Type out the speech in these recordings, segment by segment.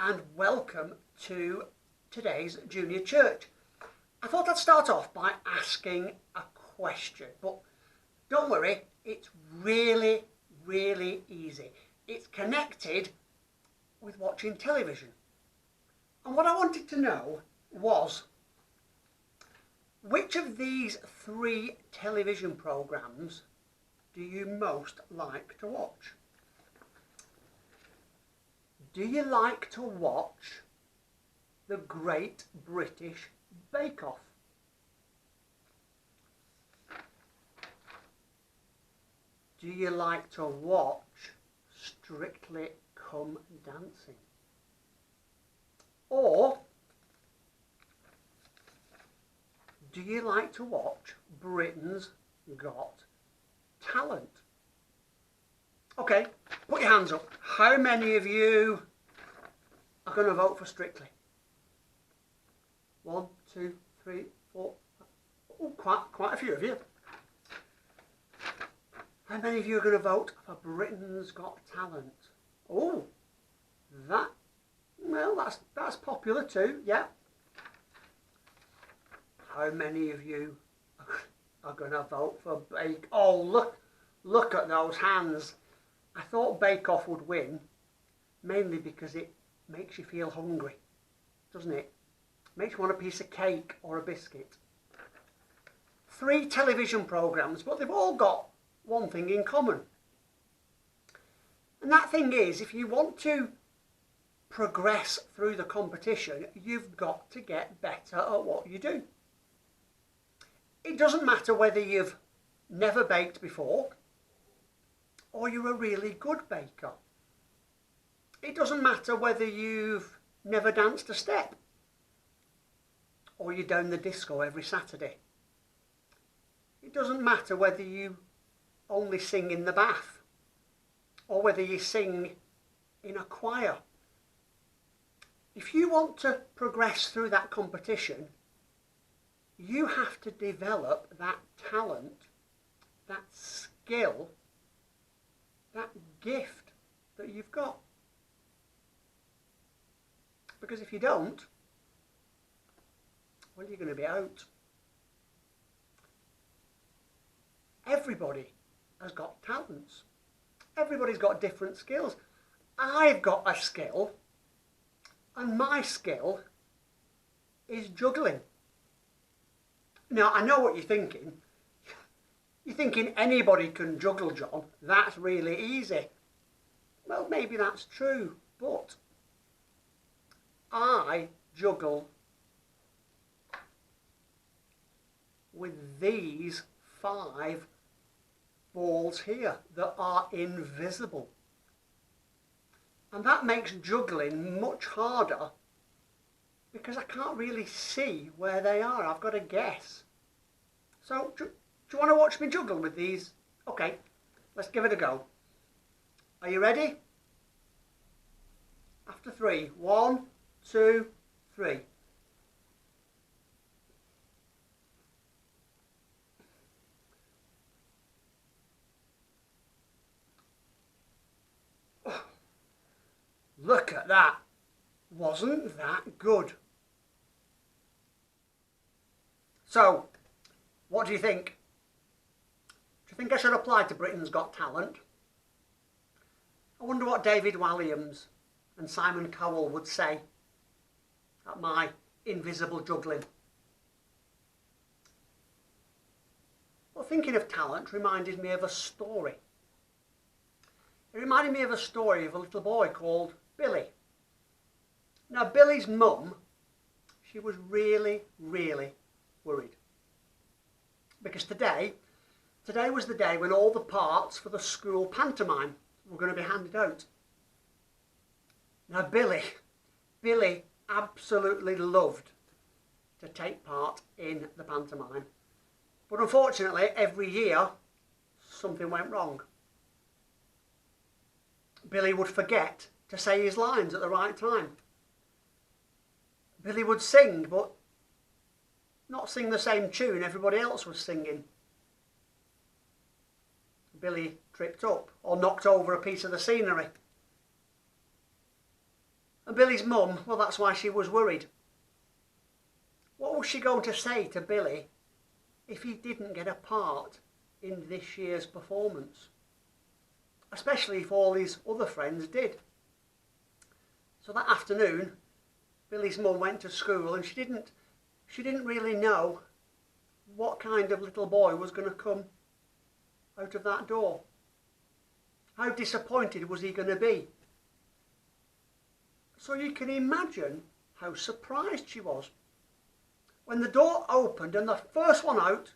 and welcome to today's junior church. I thought I'd start off by asking a question, but don't worry, it's really easy. It's connected with watching television. And what I wanted to know was, which of these 3 television programmes do you most like to watch? Do you like to watch the Great British Bake Off? Do you like to watch Strictly Come Dancing? Or do you like to watch Britain's Got Talent? Okay, put your hands up. How many of you are going to vote for Strictly? 1, 2, 3, 4. Oh, quite a few of you. How many of you are going to vote for Britain's Got Talent? Oh, that's popular too. Yeah. How many of you are going to vote for Bake? Oh, look at those hands. I thought Bake Off would win, mainly because it makes you feel hungry, doesn't it? Makes you want a piece of cake or a biscuit. 3 television programmes, but they've all got one thing in common. And that thing is, if you want to progress through the competition, you've got to get better at what you do. It doesn't matter whether you've never baked before or you're a really good baker. It doesn't matter whether you've never danced a step or you're down the disco every Saturday. It doesn't matter whether you only sing in the bath or whether you sing in a choir. If you want to progress through that competition, you have to develop that talent, that skill, that gift that you've got. Because if you don't, well, you're going to be out. Everybody has got talents. Everybody's got different skills. I've got a skill, and my skill is juggling. Now, I know what you're thinking. You're thinking anybody can juggle, John. That's really easy. Well, maybe that's true, but I juggle with these 5 balls here that are invisible. And that makes juggling much harder because I can't really see where they are. I've got to guess. So, do you want to watch me juggle with these? Okay, let's give it a go. Are you ready? After 3. 1, 2, 3. Oh, look at that. Wasn't that good? So, what do you think? Do you think I should apply to Britain's Got Talent? I wonder what David Walliams and Simon Cowell would say at my invisible juggling. Well, thinking of talent reminded me of a story. It reminded me of a story of a little boy called Billy. Now, Billy's mum, she was really worried. Because today was the day when all the parts for the school pantomime were going to be handed out. Now, Billy absolutely loved to take part in the pantomime. But unfortunately, every year, something went wrong. Billy would forget to say his lines at the right time. Billy would sing, but not sing the same tune everybody else was singing. Billy tripped up or knocked over a piece of the scenery. And Billy's mum, well, that's why she was worried. What was she going to say to Billy if he didn't get a part in this year's performance? Especially if all his other friends did. So that afternoon, Billy's mum went to school, and she didn't really know what kind of little boy was going to come out of that door. How disappointed was he going to be? So you can imagine how surprised she was when the door opened and the first one out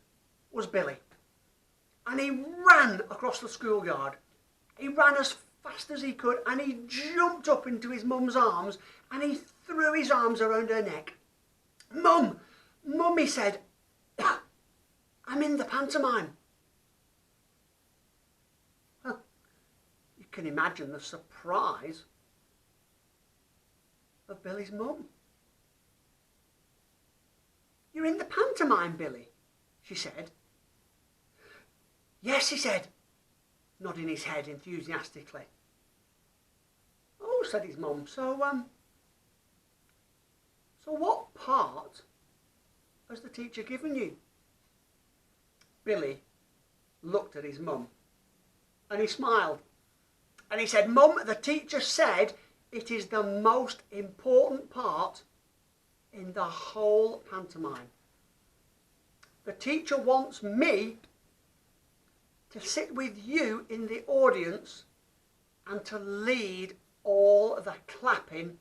was Billy. And he ran across the schoolyard. He ran as fast as he could, and he jumped up into his mum's arms, and he threw his arms around her neck. "Mum, Mum," he said, "I'm in the pantomime." Well, you can imagine the surprise of Billy's mum. "You're in the pantomime, Billy?" she said. "Yes," he said, nodding his head enthusiastically. "Oh," said his mum, so what part has the teacher given you?" Billy looked at his mum and he smiled, and he said, "Mum, the teacher said it is the most important part in the whole pantomime. The teacher wants me to sit with you in the audience and to lead all the clapping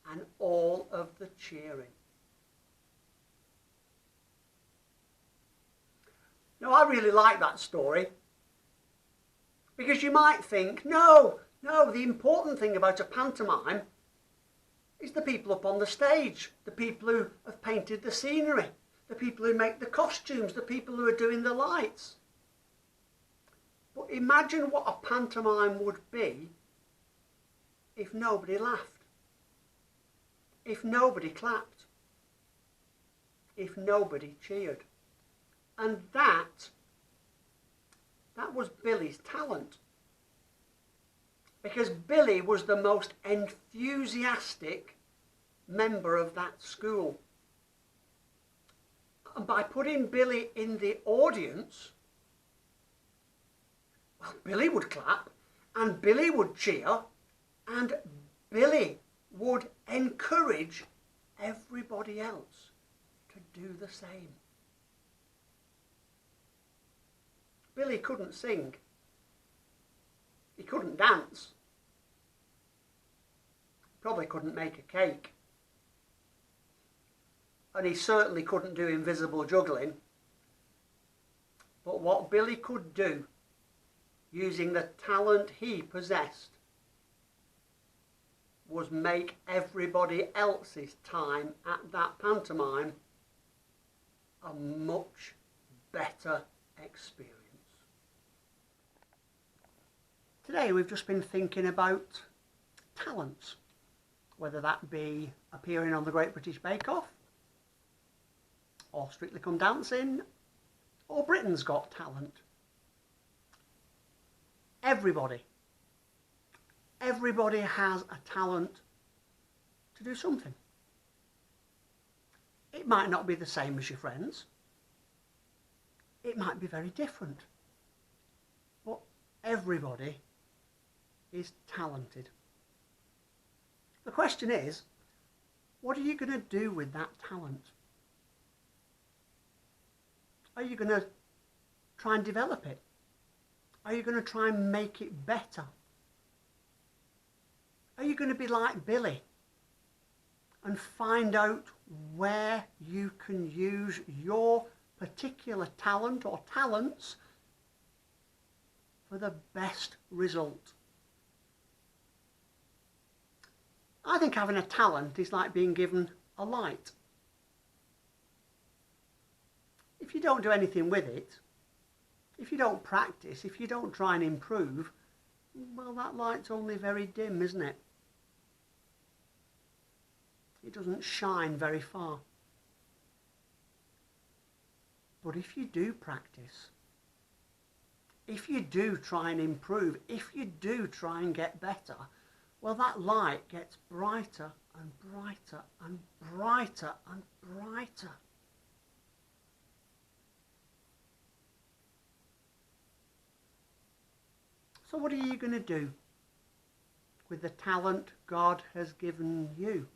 and all of the cheering." Now, I really like that story, because you might think, no, the important thing about a pantomime is the people up on the stage, the people who have painted the scenery, the people who make the costumes, the people who are doing the lights. But imagine what a pantomime would be if nobody laughed, if nobody clapped, if nobody cheered. And that was Billy's talent. Because Billy was the most enthusiastic member of that school. And by putting Billy in the audience, well, Billy would clap, and Billy would cheer, and Billy would encourage everybody else to do the same. Billy couldn't sing. He couldn't dance. Probably couldn't make a cake. And he certainly couldn't do invisible juggling. But what Billy could do, using the talent he possessed, was make everybody else's time at that pantomime a much better experience. Today we've just been thinking about talents, whether that be appearing on the Great British Bake Off, or Strictly Come Dancing, or Britain's Got Talent. Everybody has a talent to do something. It might not be the same as your friends. It might be very different. But everybody is talented. The question is, what are you going to do with that talent? Are you going to try and develop it? Are you going to try and make it better? Are you going to be like Billy and find out where you can use your particular talent or talents for the best result? I think having a talent is like being given a light. If you don't do anything with it, if you don't practice, if you don't try and improve, well, that light's only very dim, isn't it? It doesn't shine very far. But if you do practice, if you do try and improve, if you do try and get better, well, that light gets brighter and brighter and brighter and brighter. So what are you going to do with the talent God has given you?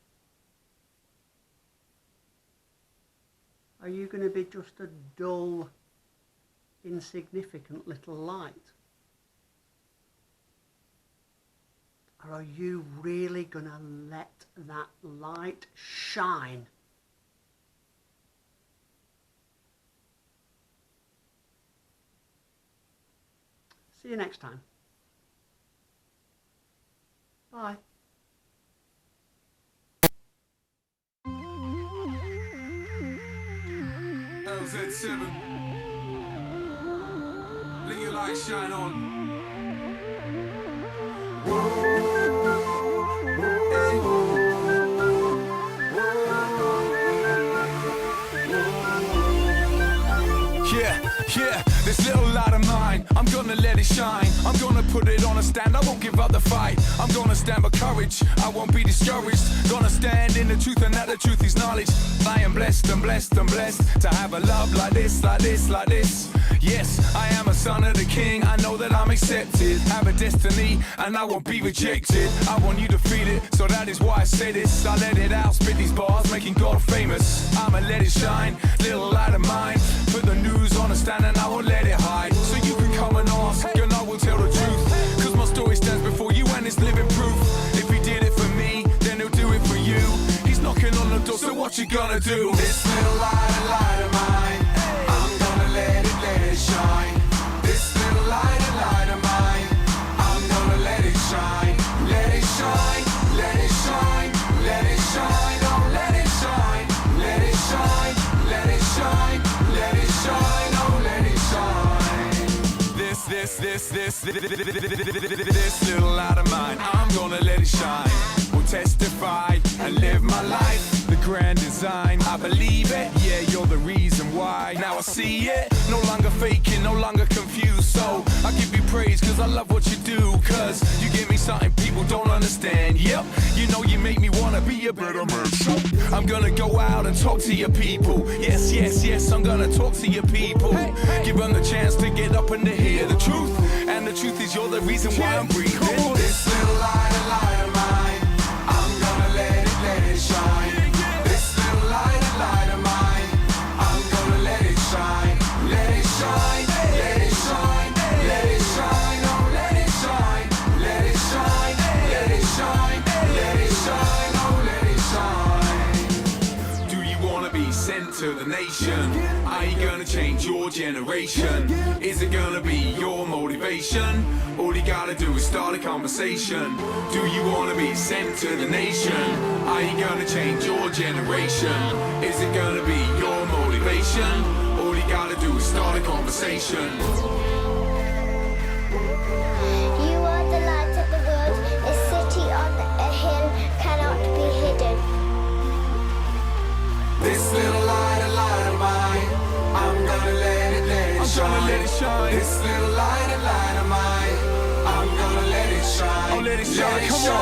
Are you going to be just a dull, insignificant little light? Or are you really going to let that light shine? See you next time. Bye. LZ7. Let your light shine on. Yeah, this little light of mine, I'm gonna let it shine. I'm gonna put it on a stand, I won't give up the fight. I'm gonna stand for courage, I won't be discouraged. Gonna stand in the truth, and that the truth is knowledge. I am blessed, I'm blessed, I'm blessed to have a love like this, like this, like this. Yes, I am a son of the king, I know that I'm accepted. Have a destiny, and I won't be rejected. I want you to feel it, so that is why I say this. I let it out, spit these bars, making God famous. I'ma let it shine, little light of mine. Put the news on a stand and I won't let it hide. So you can come and ask, and I will tell the truth. Cause my story stands before you and it's living proof. If he did it for me, then he'll do it for you. He's knocking on the door, so what you gonna do? This little light of mine, I'm gonna let it shine. This little light of mine, I'm gonna let it shine. Let it shine, let it shine, let it shine. Oh, let it shine, let it shine, let it shine, let it shine. Oh, let it shine. This little light of mine, I'm gonna let it shine. Will testify and live my life. The grand design, I believe it. Yeah, you're the reason why. Now I see it. No longer faking, no longer confused. So I give you praise cause I love what you do. Cause you give me something people don't understand. Yep, you know you make me wanna be a better man. So I'm gonna go out and talk to your people. Yes, yes, yes, I'm gonna talk to your people. Give them the chance to get up and to hear the truth. And the truth is you're the reason why I'm breathing. This little light of mine, I'm gonna let it shine. This little light of mine, I'm gonna let it shine. Let it shine, let it shine, let it shine. Oh, let it shine, let it shine, let it shine, let it shine. Oh, let it shine. Do you wanna be sent to the nation? Are you gonna change your generation? Is it gonna be your motivation? All you gotta do is start a conversation. Do you wanna be sent to the nation? Are you gonna change your generation? Is it gonna be your motivation? All you gotta do is start a conversation. You are the light of the world. A city on a hill cannot be hidden. This little light of mine, I'm gonna let it shine. This little light of mine, I'm gonna let it shine. Oh, let it shine, come on.